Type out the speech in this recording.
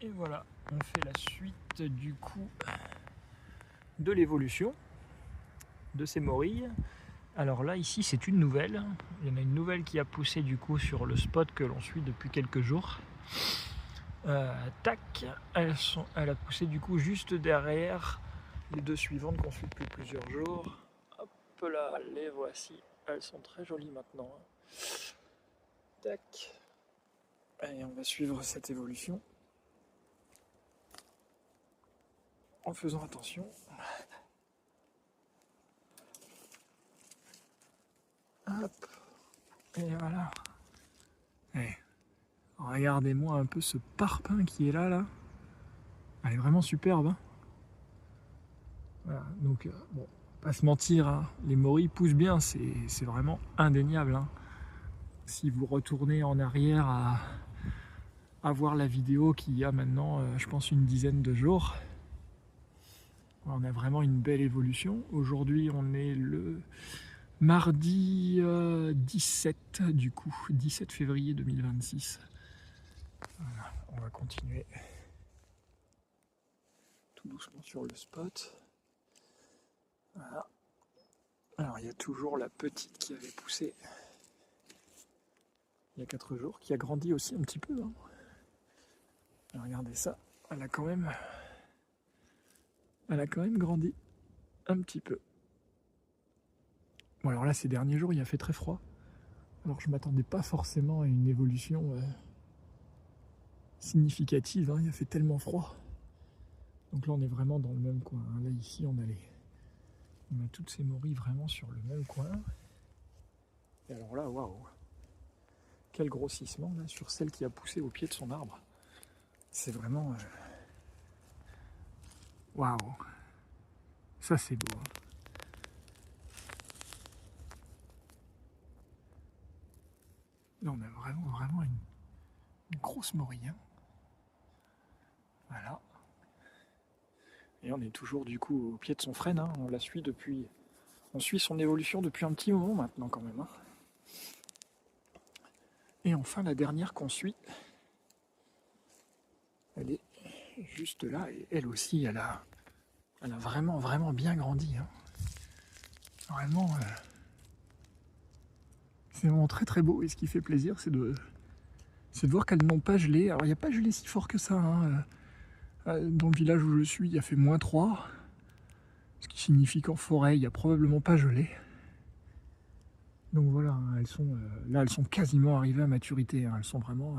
Et voilà, on fait la suite du coup de l'évolution de ces morilles. Alors là, ici, c'est une nouvelle. Il y en a une nouvelle qui a poussé du coup sur le spot que l'on suit depuis quelques jours. Tac, elle a poussé du coup juste derrière les deux suivantes qu'on suit depuis plusieurs jours. Hop là, les voici. Elles sont très jolies maintenant. Tac. Et on va suivre cette évolution en faisant attention. Hop. Et voilà. Et regardez-moi un peu ce parpaing qui est là. Elle est vraiment superbe. Hein, voilà. Donc, bon, pas se mentir, hein, les morilles poussent bien, c'est vraiment indéniable. Hein. Si vous retournez en arrière à voir la vidéo qu'il y a maintenant, je pense, une dizaine de jours, on a vraiment une belle évolution. Aujourd'hui, on est le mardi 17 du coup, 17 février 2026. Voilà, on va continuer tout doucement sur le spot. Voilà. Alors il y a toujours la petite qui avait poussé il y a 4 jours, qui a grandi aussi un petit peu. Hein. Alors, regardez ça, elle a quand même grandi un petit peu. Bon alors là ces derniers jours il a fait très froid. Alors je m'attendais pas forcément à une évolution significative, hein. Il a fait tellement froid. Donc là on est vraiment dans le même coin. Hein. Là ici on a toutes ces morilles vraiment sur le même coin. Et alors là, waouh! Quel grossissement là sur celle qui a poussé au pied de son arbre. C'est vraiment... waouh! Ça c'est beau. Hein. Là on a vraiment une grosse morille. Hein. Voilà. Et on est toujours du coup au pied de son frêne. Hein. On la suit depuis... On suit son évolution depuis un petit moment maintenant quand même. Hein. Et enfin la dernière qu'on suit, elle est juste là. Et elle aussi, elle a vraiment bien grandi. Hein. Vraiment, c'est vraiment très beau. Et ce qui fait plaisir, c'est de voir qu'elles n'ont pas gelé. Alors il n'y a pas gelé si fort que ça. Hein. Dans le village où je suis, il a fait -3. Ce qui signifie qu'en forêt, il n'y a probablement pas gelé. Donc voilà, elles sont, là elles sont quasiment arrivées à maturité. Hein. Elles sont vraiment